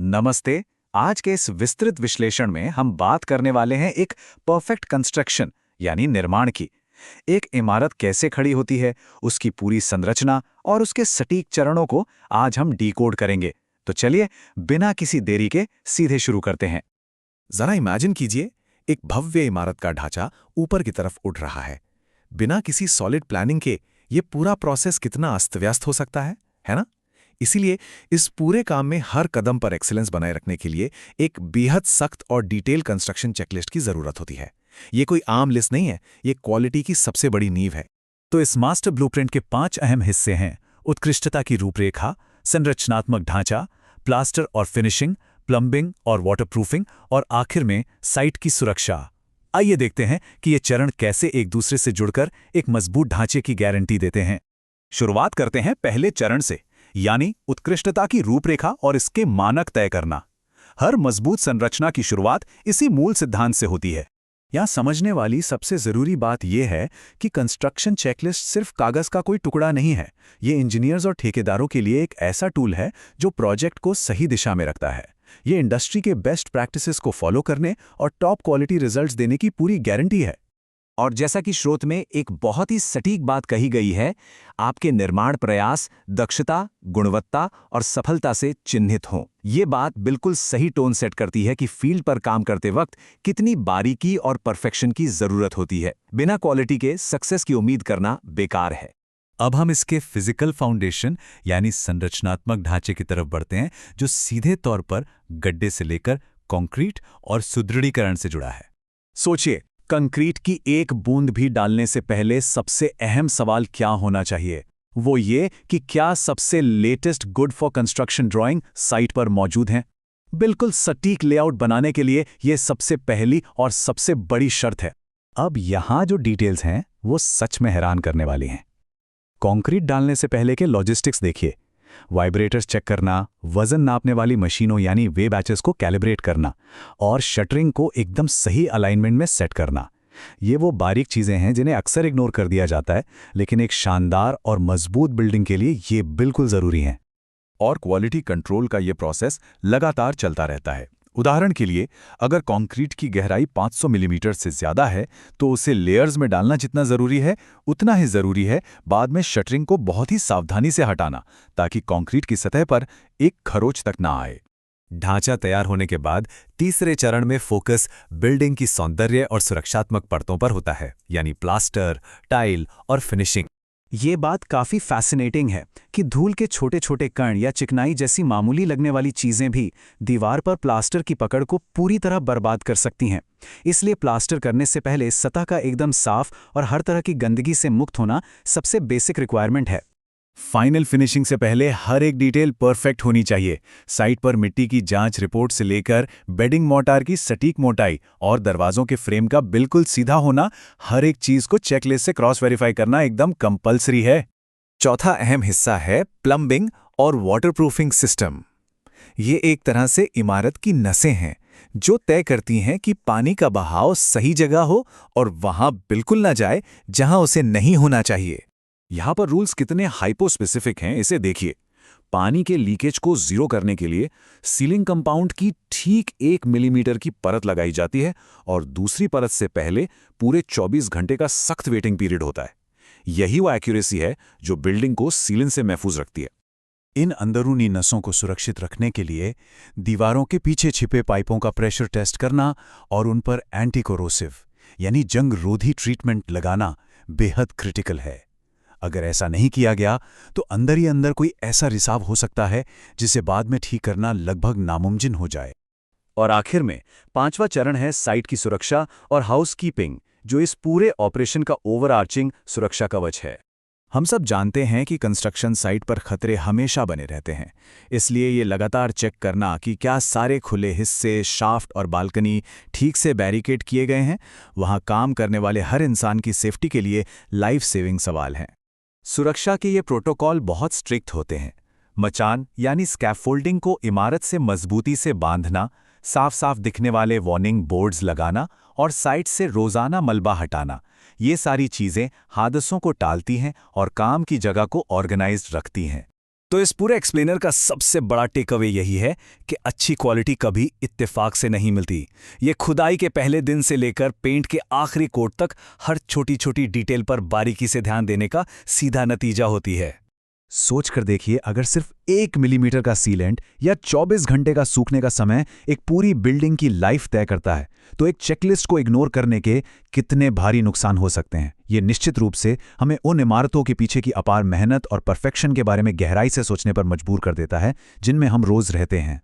नमस्ते। आज के इस विस्तृत विश्लेषण में हम बात करने वाले हैं एक परफेक्ट कंस्ट्रक्शन यानी निर्माण की। एक इमारत कैसे खड़ी होती है, उसकी पूरी संरचना और उसके सटीक चरणों को आज हम डिकोड करेंगे। तो चलिए बिना किसी देरी के सीधे शुरू करते हैं। जरा इमेजिन कीजिए, एक भव्य इमारत का ढांचा ऊपर की तरफ उठ रहा है। बिना किसी सॉलिड प्लानिंग के ये पूरा प्रोसेस कितना अस्त-व्यस्त हो सकता है ना? इसीलिए इस पूरे काम में हर कदम पर एक्सीलेंस बनाए रखने के लिए एक बेहद सख्त और डिटेल कंस्ट्रक्शन चेकलिस्ट की जरूरत होती है। ये कोई आम लिस्ट नहीं है, ये क्वालिटी की सबसे बड़ी नींव है। तो इस मास्टर ब्लूप्रिंट के 5 अहम हिस्से हैं: उत्कृष्टता की रूपरेखा, संरचनात्मक ढांचा, प्लास्टर और फिनिशिंग, प्लम्बिंग और वाटरप्रूफिंग और आखिर में साइट की सुरक्षा। आइए देखते हैं कि ये चरण कैसे एक दूसरे से जुड़कर एक मजबूत ढांचे की गारंटी देते हैं। शुरुआत करते हैं पहले चरण से, यानी उत्कृष्टता की रूपरेखा और इसके मानक तय करना। हर मजबूत संरचना की शुरुआत इसी मूल सिद्धांत से होती है। यहाँ समझने वाली सबसे जरूरी बात यह है कि कंस्ट्रक्शन चेकलिस्ट सिर्फ कागज का कोई टुकड़ा नहीं है। ये इंजीनियर्स और ठेकेदारों के लिए एक ऐसा टूल है जो प्रोजेक्ट को सही दिशा में रखता है। ये इंडस्ट्री के बेस्ट प्रैक्टिसेस को फॉलो करने और टॉप क्वालिटी रिजल्ट्स देने की पूरी गारंटी है। और जैसा कि स्रोत में एक बहुत ही सटीक बात कही गई है, आपके निर्माण प्रयास दक्षता, गुणवत्ता और सफलता से चिन्हित हों। ये बात बिल्कुल सही टोन सेट करती है कि फील्ड पर काम करते वक्त कितनी बारीकी और परफेक्शन की जरूरत होती है। बिना क्वालिटी के सक्सेस की उम्मीद करना बेकार है। अब हम इसके फिजिकल फाउंडेशन यानी संरचनात्मक ढांचे की तरफ बढ़ते हैं, जो सीधे तौर पर गड्ढे से लेकर कंक्रीट और सुदृढ़ीकरण से जुड़ा है। सोचिए, कंक्रीट की एक बूंद भी डालने से पहले सबसे अहम सवाल क्या होना चाहिए? वो ये कि क्या सबसे latest good for construction drawing site पर मौजूद हैं? बिल्कुल सटीक लेआउट बनाने के लिए ये सबसे पहली और सबसे बड़ी शर्त है। अब यहाँ जो डिटेल्स हैं वो सच में हैरान करने वाली हैं। कंक्रीट डालने से पहले के लॉजिस्टिक्स देखिए। वाइब्रेटर्स चेक करना, वजन नापने वाली मशीनों यानी वे बैचेस को कैलिब्रेट करना और शटरिंग को एकदम सही अलाइनमेंट में सेट करना। ये वो बारीक चीजें हैं जिन्हें अक्सर इग्नोर कर दिया जाता है, लेकिन एक शानदार और मजबूत बिल्डिंग के लिए ये बिल्कुल जरूरी हैं। और क्वालिटी कंट्रोल का ये प्रोसेस लगातार चलता रहता है। उदाहरण के लिए, अगर कंक्रीट की गहराई 500 मिलीमीटर से ज्यादा है तो उसे लेयर्स में डालना जितना जरूरी है, उतना ही जरूरी है बाद में शटरिंग को बहुत ही सावधानी से हटाना, ताकि कंक्रीट की सतह पर एक खरोंच तक ना आए। ढांचा तैयार होने के बाद तीसरे चरण में फोकस बिल्डिंग की सौंदर्य और सुरक्षात्मक परतों पर होता है, यानी प्लास्टर, टाइल और फिनिशिंग। ये बात काफी फैसिनेटिंग है कि धूल के छोटे छोटे कण या चिकनाई जैसी मामूली लगने वाली चीजें भी दीवार पर प्लास्टर की पकड़ को पूरी तरह बर्बाद कर सकती हैं। इसलिए प्लास्टर करने से पहले सतह का एकदम साफ और हर तरह की गंदगी से मुक्त होना सबसे बेसिक रिक्वायरमेंट है। फाइनल फिनिशिंग से पहले हर एक डिटेल परफेक्ट होनी चाहिए। साइट पर मिट्टी की जांच रिपोर्ट से लेकर बेडिंग मोर्टार की सटीक मोटाई और दरवाजों के फ्रेम का बिल्कुल सीधा होना, हर एक चीज को चेकलिस्ट से क्रॉस वेरीफाई करना एकदम कंपल्सरी है। चौथा अहम हिस्सा है प्लम्बिंग और वाटरप्रूफिंग सिस्टम। ये एक तरह से इमारत की नसें हैं जो तय करती हैं कि पानी का बहाव सही जगह हो और वहां बिल्कुल ना जाए जहां उसे नहीं होना चाहिए। यहाँ पर रूल्स कितने हाइपो स्पेसिफिक हैं, इसे देखिए। पानी के लीकेज को जीरो करने के लिए सीलिंग कंपाउंड की ठीक 1 मिलीमीटर की परत लगाई जाती है और दूसरी परत से पहले पूरे 24 घंटे का सख्त वेटिंग पीरियड होता है। यही वो एक्यूरेसी है जो बिल्डिंग को सीलन से महफूज रखती है। इन अंदरूनी नसों को सुरक्षित रखने के लिए दीवारों के पीछे छिपे पाइपों का प्रेशर टेस्ट करना और उन पर एंटी कोरोसिव यानी जंग रोधी ट्रीटमेंट लगाना बेहद क्रिटिकल है। अगर ऐसा नहीं किया गया तो अंदर ही अंदर कोई ऐसा रिसाव हो सकता है जिसे बाद में ठीक करना लगभग नामुमकिन हो जाए। और आखिर में 5वां चरण है साइट की सुरक्षा और हाउसकीपिंग, जो इस पूरे ऑपरेशन का ओवरआर्चिंग सुरक्षा कवच है। हम सब जानते हैं कि कंस्ट्रक्शन साइट पर खतरे हमेशा बने रहते हैं, इसलिए ये लगातार चेक करना कि क्या सारे खुले हिस्से, शाफ्ट और बालकनी ठीक से बैरिकेड किए गए हैं, वहां काम करने वाले हर इंसान की सेफ्टी के लिए लाइफ सेविंग सवाल हैं। सुरक्षा के ये प्रोटोकॉल बहुत स्ट्रिक्ट होते हैं। मचान यानी स्कैफोल्डिंग को इमारत से मजबूती से बांधना, साफ साफ दिखने वाले वार्निंग बोर्ड्स लगाना और साइट से रोजाना मलबा हटाना, ये सारी चीजें हादसों को टालती हैं और काम की जगह को ऑर्गेनाइज्ड रखती हैं। तो इस पूरे एक्सप्लेनर का सबसे बड़ा टेकअवे यही है कि अच्छी क्वालिटी कभी इत्तेफाक से नहीं मिलती। ये खुदाई के पहले दिन से लेकर पेंट के आखिरी कोट तक हर छोटी छोटी डिटेल पर बारीकी से ध्यान देने का सीधा नतीजा होती है। सोच कर देखिए, अगर सिर्फ 1 मिलीमीटर का सीलेंट या 24 घंटे का सूखने का समय एक पूरी बिल्डिंग की लाइफ तय करता है, तो एक चेकलिस्ट को इग्नोर करने के कितने भारी नुकसान हो सकते हैं। ये निश्चित रूप से हमें उन इमारतों के पीछे की अपार मेहनत और परफेक्शन के बारे में गहराई से सोचने पर मजबूर कर देता है जिनमें हम रोज रहते हैं।